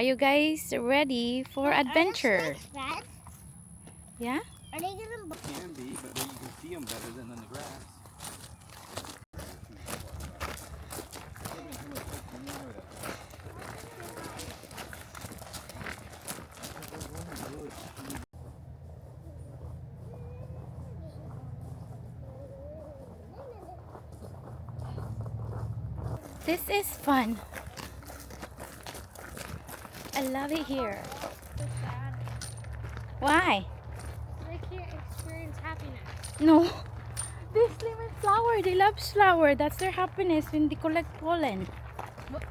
Are you guys ready for adventure? Red? Yeah? Are they gonna? Can be, but you can see them better than in the grass. This is fun. I love it here. So sad. Why? They can't experience happiness. No. This lemon flower, they love flower. That's their happiness when they collect pollen.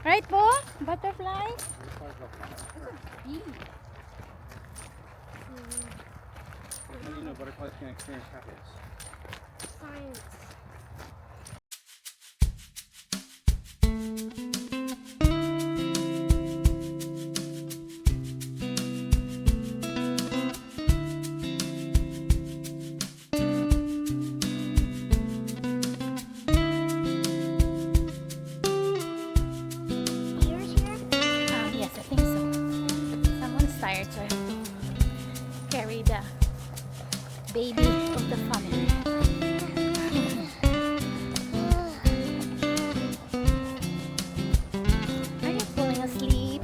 Right, Bo? Butterfly? Bee. How do you know butterflies can experience happiness? Science. Ears here? Yes, I think so. Someone's tired, so I have to carry the baby of the family. Are you falling asleep?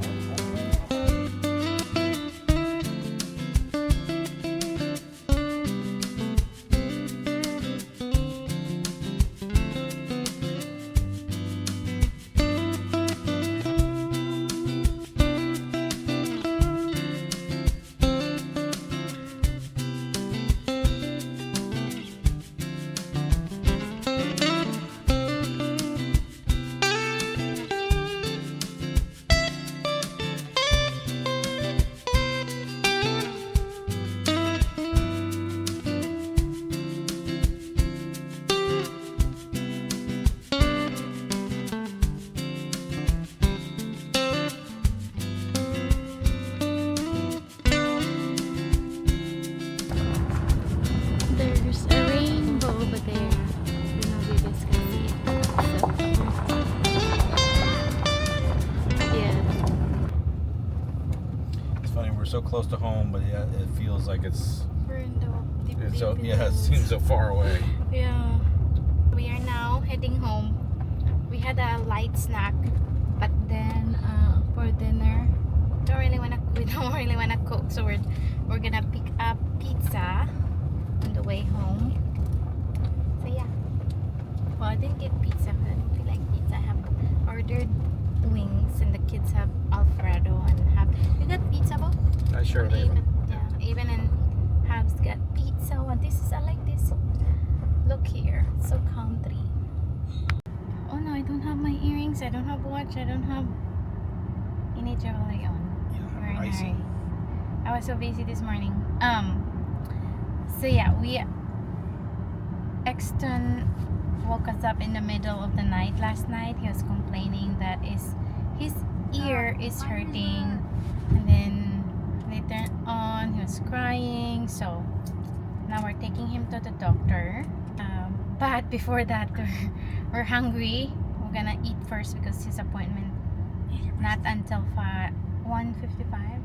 There's a rainbow over there. I don't know if you guys can see it. So, yeah. It's funny, we're so close to home, but yeah, it feels like it's We're in the deep, so deep yeah, it hills. seems so far away. Yeah. We are now heading home. We had a light snack, but then for dinner, we don't really wanna cook, so we're gonna pick up pizza on the way home. So yeah. Well, I didn't get pizza because I don't feel like pizza. I have ordered wings, and the kids have Alfredo and have. You got pizza, Bo? I sure And they even, yeah, even and Habs got pizza. And this is I like this. Look here, so country. Oh no, I don't have my earrings. I don't have watch. I don't have any jewelry on. Very nice. I was so busy this morning. So yeah, Exton woke us up in the middle of the night last night. He was complaining that his ear is hurting, and then later on he was crying. So now we're taking him to the doctor. But before that, we're hungry. We're gonna eat first because his appointment not until 1:55.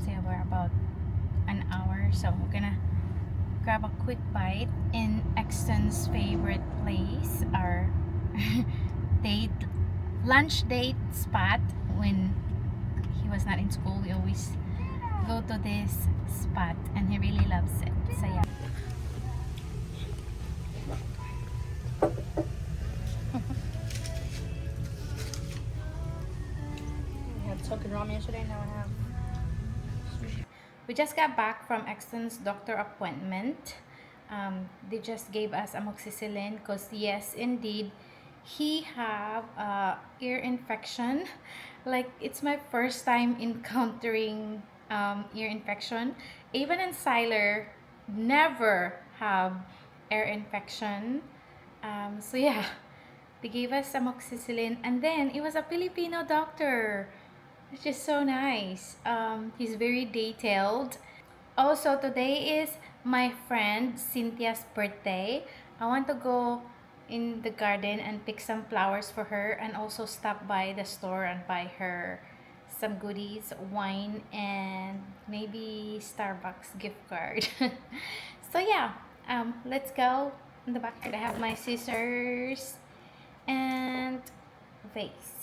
So yeah, we're about an hour. So we're gonna grab a quick bite in Exton's favorite place, our lunch date spot. When he was not in school, we always go to this spot, and he really loves it. So yeah. We had chicken ramen yesterday, now I have. We just got back from Exton's doctor appointment. They just gave us amoxicillin because yes, indeed, he have ear infection. Like it's my first time encountering ear infection. Even in Siler, never have ear infection. So yeah, they gave us amoxicillin, and then it was a Filipino doctor. It's just so nice. He's very detailed. Also, today is my friend Cynthia's birthday. I want to go in the garden and pick some flowers for her, and also stop by the store and buy her some goodies, wine, and maybe Starbucks gift card. So yeah, let's go in the back. I have my scissors and vase.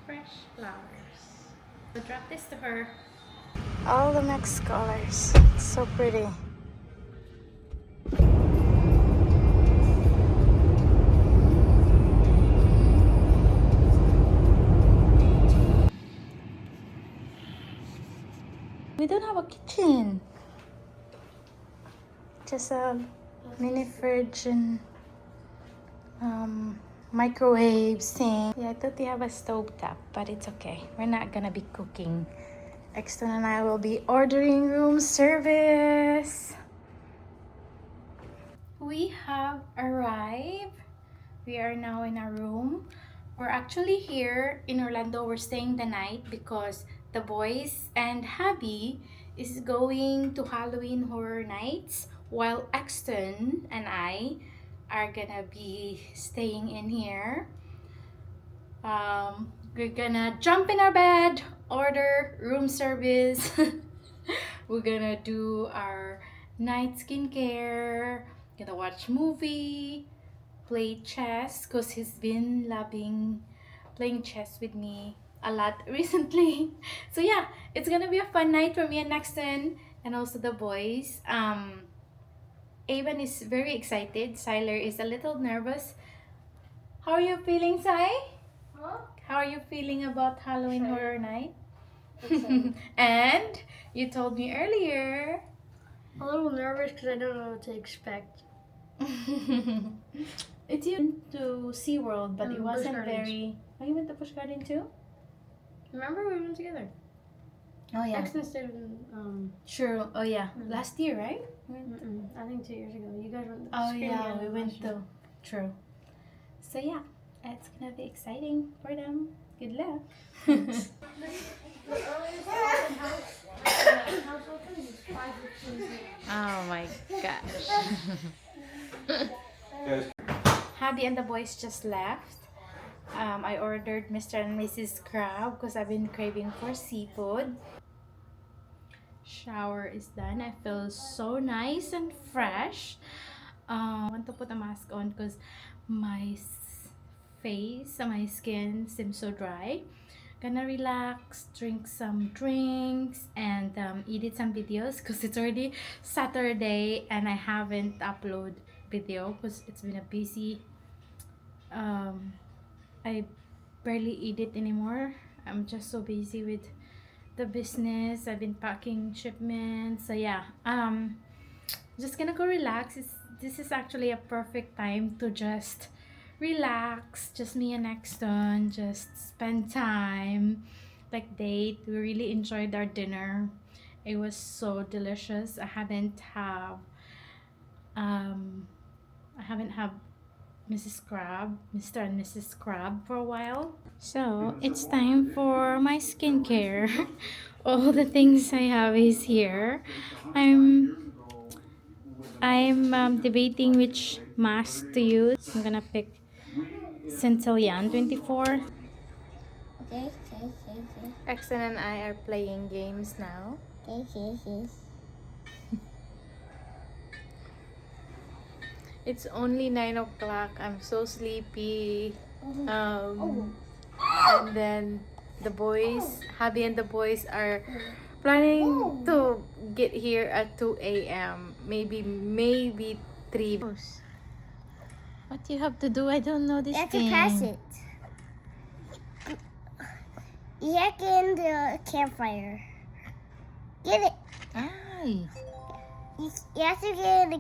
Fresh flowers. We'll drop this to her. All the mixed colors. It's so pretty. We don't have a kitchen. Just a mini fridge and microwave sink. Yeah, I thought they have a stove top, but it's okay. We're not gonna be cooking. Exton and I will be ordering room service. We have arrived. We are now in our room. We're actually here in Orlando. We're staying the night because the boys and hubby is going to Halloween Horror Nights, while Exton and I are gonna be staying in here. We're gonna jump in our bed, order room service. We're gonna do our night skincare, gonna watch movie, play chess because he's been loving playing chess with me a lot recently. So yeah, it's gonna be a fun night for me and Nexton and also the boys. Avon is very excited. Siler is a little nervous. How are you feeling, Sai? Huh? How are you feeling about Halloween Excited. Horror Night? Excited. And you told me earlier. A little nervous because I don't know what to expect. It's you went to SeaWorld, but it Busch wasn't Gardens. very... Oh, you went to Busch Garden too? Remember we went together? Oh yeah. Exton stayed in, Sure. Oh yeah. Mm. Last year, right? I think 2 years ago. You guys went. Oh Screaming yeah, Island we last went year. to... True. So yeah, it's gonna be exciting for them. Good luck. The earliest open house open is 5:15 p.m. Oh my gosh. Hubby and the boys just left. I ordered Mr. and Mrs. Crab because I've been craving for seafood. Shower is done. I feel so nice and fresh. I want to put a mask on because my face, my skin seems so dry. Gonna relax, drink some drinks, and edit some videos because it's already Saturday and I haven't uploaded video because it's been a busy. I barely edit anymore. I'm just so busy with the business. I've been packing shipments. So yeah, just gonna go relax. This is actually a perfect time to just relax, just me and Exton, just spend time, like date. We really enjoyed our dinner. It was so delicious. I haven't have Mrs. Crab, Mr. and Mrs. Crab for a while. So it's time for my skincare. All the things I have is here. I'm debating which mask to use. I'm gonna pick Centillion 24. Exton and I are playing games now. It's only 9 o'clock. I'm so sleepy. And then the boys, hubby and the boys are planning to get here at 2 a.m. Maybe 3. What do you have to do? I don't know this You have game. to pass it. You have to get in the campfire. Get it. Aye. You have to get in the.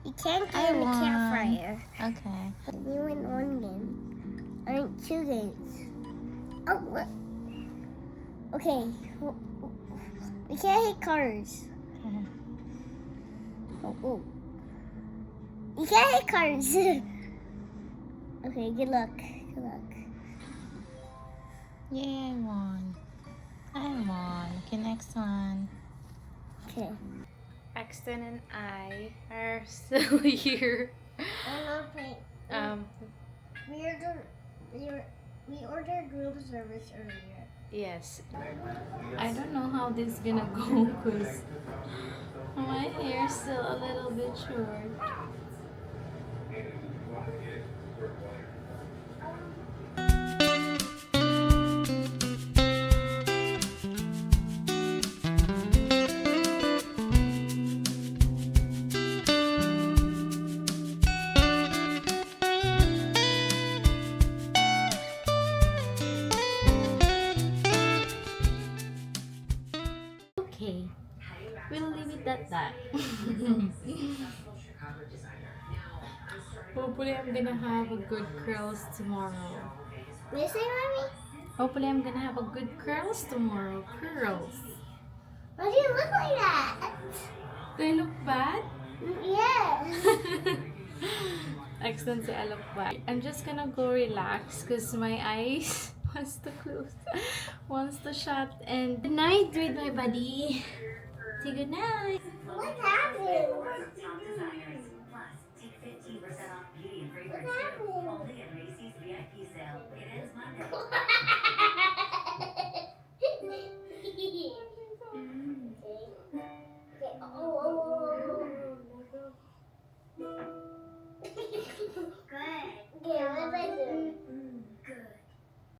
You can't get I in the won. campfire. Okay. We win one game. I mean, 2 games. Oh, what? Okay. We can't hit cars. Mhm. Oh. You can't hit cars. Okay, good luck. Good luck. Yeah, I won. I won. Okay, next one. Okay. Axton and I are still here. I'm not playing. We ordered room service earlier. Yes. I don't know how this is gonna go because my hair's still a little bit short. Okay, we'll leave it at that. Hopefully I'm gonna have a good curls tomorrow. Listen, mommy. Hopefully I'm gonna have a good curls tomorrow. Curls. Why do you look like that? Do I look bad? Yes. Accent I look bad. I'm just gonna go relax because my eyes wants to close, wants to shut. And good night with my buddy. Say good night. What happened? Good. Okay, what if I do?